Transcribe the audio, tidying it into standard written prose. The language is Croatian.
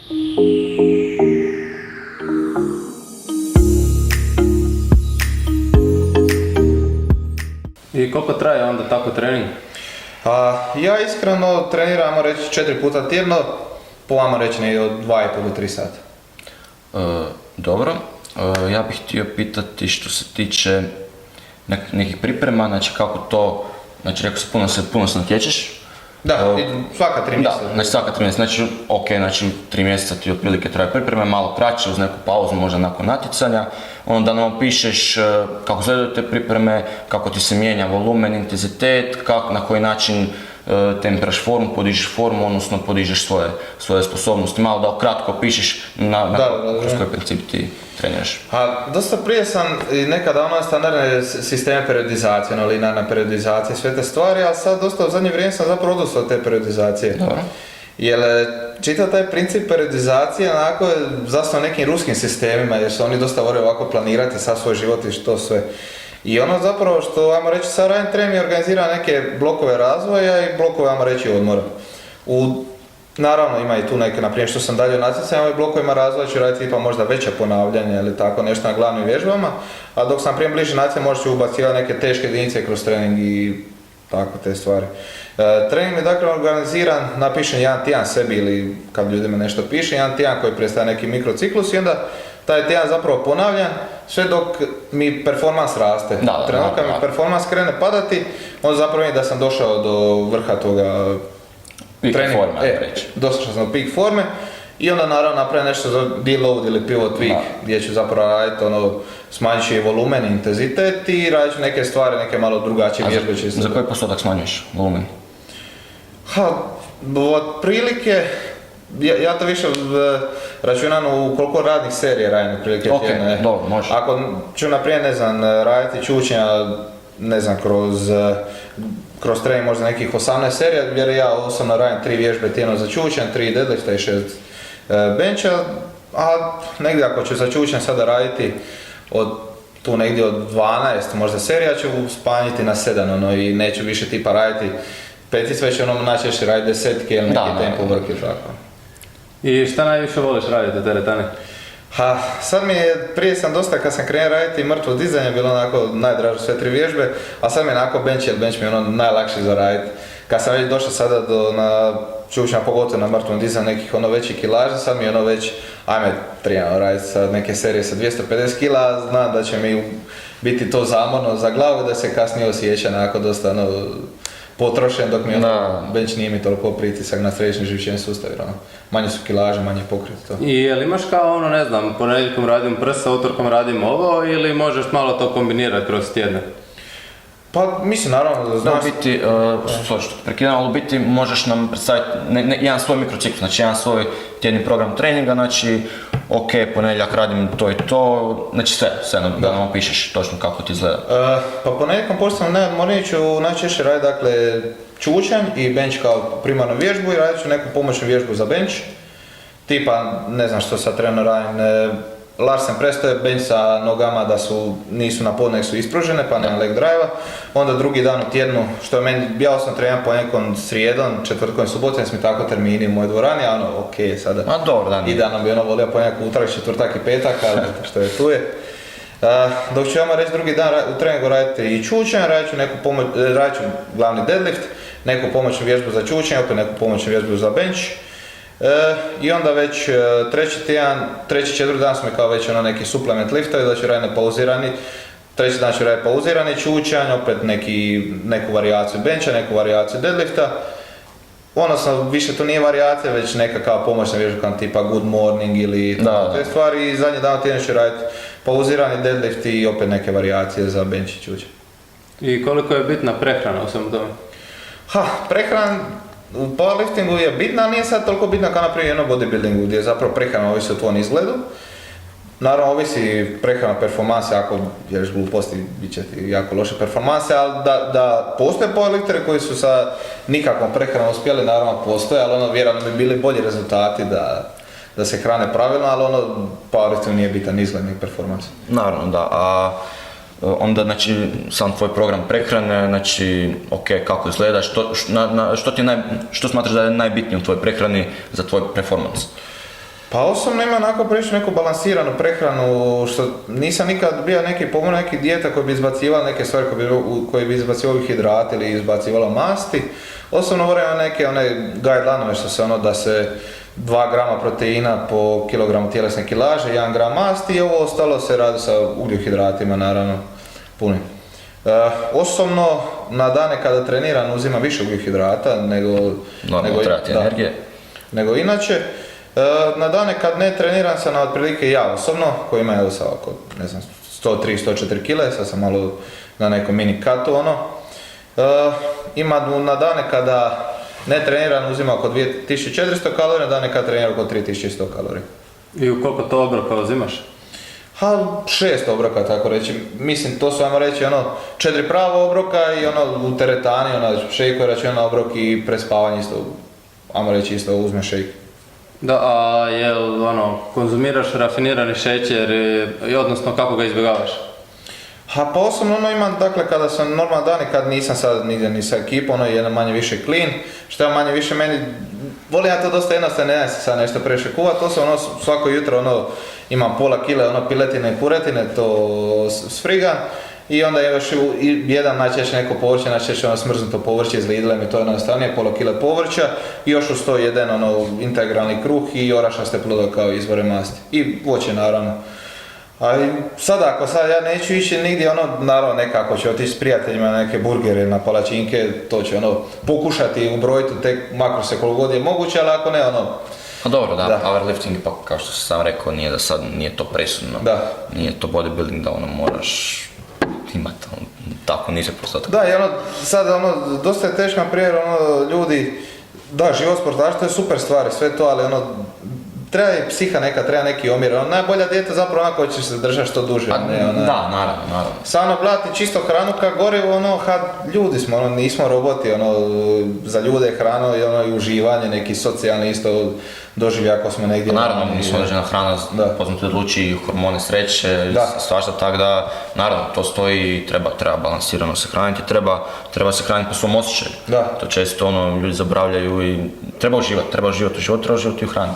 I koliko traje onda tako trening? Ja iskreno treniram, reći 4 puta tjedno, po vama reći negdje od 2,5 do 3 sata. Dobro, ja bih htio pitati što se tiče nekih priprema, znači kako to, znači rekao se puno se natječeš. Da, svaka 3 mjeseca. Da, znači svaka 3 mjeseca, znači ok, znači 3 mjeseca ti otprilike traje pripreme, malo kraće uz neku pauzu, možda nakon natjecanja, onda nam opišeš kako izgledaju te pripreme, kako ti se mijenja volumen, intenzitet, na koji način tempiraš formu, podižeš formu, odnosno podižeš svoje sposobnosti, malo da ukratko opišeš kroz koji princip ti treniraš. Dosta prije sam nekada ono standardne sisteme periodizacije, linearna periodizacija, sve te stvari, ali sad dosta u zadnje vrijeme sam zapravo odustao od te periodizacije. Dobro. Jer čitav taj princip periodizacije onako je zasnovan nekim ruskim sistemima, jer su oni dosta vole ovako planirati sav svoj život i što sve. I ono zapravo što, ajmo reći, sad radim trening i organizira neke blokove razvoja i blokove, ajmo reći, odmora. Naravno ima i tu neke, naprimjer što sam dalje u natjecanjima i blokovima razvoja ću raditi tipa možda veća ponavljanja ili tako nešto na glavnim vježbama, a dok sam prije bliže natjecanju možda ću ubacivati neke teške jedinice kroz trening i tako te stvari. Trening je dakle organiziran, napišem jedan tjedan sebi ili kad ljudima nešto piše, jedan tjedan koji predstavlja neki mikrociklus i onda taj tjedan zapravo ponavljam sve dok mi performans raste. Trenutak kad mi performans krene padati, onda zapravo je da sam došao do vrha toga treninga. Došao sam do peak forme i onda naravno napravim nešto za deload ili pivot week gdje ću zapravo raditi smanjit ću i volumen i intenzitet i radit ću neke stvari, neke malo drugačije vježbe. Za koji postotak smanjuješ volumen? Otprilike, ja to više računam u koliko radnih serija radim otprilike tjedne. Dobro, može. Ako ću naprijed, ne znam, raditi čučnja, ne znam, kroz trening možda nekih 18 serija, jer ja osobno radim 3 vježbe tjedno za čučnjan, 3 deadlifta i 6 bencha, a negdje ako ću za čučnjan sada raditi tu negdje od 12 možda serija ću spanjiti na 7 i neću više tipa raditi petic, već najčešće raditi desetke ili neki tempo work i tako. I šta najviše voliš raditi u teretani? Sad prije sam dosta kad sam krenuo raditi mrtvo dizanje bilo onako najdraže sve 3 vježbe, a sad mi je onako bench, jer bench mi je najlakši za raditi. Kad sam već došao sada na čučnja, pogotovo na mrtvom dizanju nekih većih kilaža, sad mi je već, ajme trebamo raditi sad neke serije sa 250 kila, znam da će mi biti to zamorno za glavu, da se kasnije osjeća onako dosta potrošen, dok mi bench nije mi toliko pritisak na središnji živčani sustav, manje su kilaže, manje pokret. I jel imaš kao ne znam, ponedjeljkom radim prsa, utorkom radim ovo ili možeš malo to kombinirati kroz tjedne? Pa mislim naravno da znaš... biti, prekidam, ali u biti možeš nam predstaviti jedan svoj mikrociklus, znači jedan svoj tjedni program treninga, znači ok, ponedjeljak radim to i to, znači sve da nam opišeš točno kako ti izgleda. Pa ponedjeljkom pošto sam najodmorniji ću najčešće raditi dakle čučanj i bench kao primarnu vježbu i radit ću neku pomoćnu vježbu za bench. Tipa, ne znam što sad trenutno radim, Larsen press, to je bench sa nogama da nisu na pod, nek su ispružene, pa nema leg drive-a. Onda drugi dan u tjednu, što je meni, ja sam trenirao ponekon srijedom, četvrtkom i subotom, jer su mi tako termini u mojoj dvorani, a ok, sada idealno bi volio ponekon utorak, četvrtak i petak, ali što je tu je. Dok ću reći drugi dan u treningu raditi i čučanj, radit ću glavni deadlift, neku pomoćnu vježbu za čučanj, opet neku pomoćnu vježbu za bench. I onda već treći, četvrti dan smo kao već neki suplement liftovi, da ću raditi pauzirani, treći dan ću raditi pauzirani čučanj, opet neku varijaciju bencha, neku varijaciju deadlifta. Odnosno, više to nije varijacija, već neka kao pomoćna vježba tipa good morning ili te stvari i zadnji dan tjedan ću raditi pauzirani deadlift i opet neke varijacije za bench i čučanj. I koliko je bitna prehrana u svemu tome? Prehrana u powerliftingu je bitna, ali nije sad toliko bitna kao naprimjer bodybuildingu gdje zapravo prehrana ovisi o tvom izgledu. Naravno ovisi prehrana performanse, ako jeliš gluposti bit će ti jako loše performanse, ali da postoje powerlifteri koji su sa nikakvom prehranom uspjeli, naravno postoje, ali vjerojatno bi bili bolji rezultati da se hrane pravilno, ali powerliftingu nije bitan izgled ni performanse. Naravno da, onda znači sam tvoj program prehrane, znači ok, kako izgleda, što smatraš da je najbitnije u tvojoj prehrani za tvoj performans? Pa osobno imam onako prilično neku balansiranu prehranu, što nisam nikad bio neki pomor neki dijeta koji bi izbacivali neke stvari koji bi izbacivali hidrati ili izbacivala masti. Osobno volim neke one guideline što se ono da se 2 grama proteina po kilogramu tjelesne kilaže, 1 gram masti i ovo ostalo se radi sa ugljenohidratima naravno punim. Osobno na dane kada treniram uzimam više ugljenohidrata nego inače. Na dane kad ne treniram sam na otprilike ja osobno, koji ima evo sad oko, ne znam, 103-104 kg, sad sam malo na nekom mini cutu ono. Ima na dane kada ne treniram uzima oko 2400 kalorija, na dane kad treniram oko 3100 kalorija. I u koliko to obroka uzimaš? 6 obroka, tako reći. Mislim, to su, ajmo reći, 4 prava obroka i u teretani, šejk koji računa obrok i prespavanje isto, ajmo reći, isto uzme šejk. Da, a jel konzumiraš rafinirani šećer odnosno kako ga izbjegavaš? Pa osobno imam, dakle, kada sam normalan dan i kad nisam sad nigdje ni sa ekipom, jedan manje više clean, što je manje više meni, volim ja to dosta jednostavno, ne se sad nešto previše kuvat, to sam svako jutro imam pola kile piletine i puretine, to sfrigam. I onda je još jedan najčešće neko povrće, najčešće smrznuto povrće iz Lidla mi to je jednostavnije, pola kile povrća i još uz to jedan integralni kruh i orašaste plodove kao izvore masti. I voće naravno. Ali sada ako ja neću ići nigdje naravno nekako ću otići s prijateljima na neke burgere na palačinke, to ću pokušati ubrojiti tek makro se koliko god je moguće, ali ako ne Pa dobro, da, powerlifting pa kao što sam rekao nije da sad nije to presudno, nije to bodybuilding da moraš imati, tako nisi postotak. Da, i sad dosta je teško, na primjer, ljudi, da, život sportaša, to je super stvar, sve to, ali treba i psiha neka, treba neki omjer, najbolja dijeta zapravo ona koja će se držati što duže. Pa, da, naravno. Samo gledati čisto hranu kao gorivo, ljudi smo, nismo roboti, za ljude je hrano i uživanje, neki socijalni isto doživljaj ako smo negdje. Pa naravno, nismo određena hrana, poznate odluči hormone sreće, svašta, tako da, naravno, to stoji i treba balansirano se hraniti, treba se hraniti po svom osjećaju. To često ljudi zaboravljaju i treba uživati u životu, treba uživati u hrani.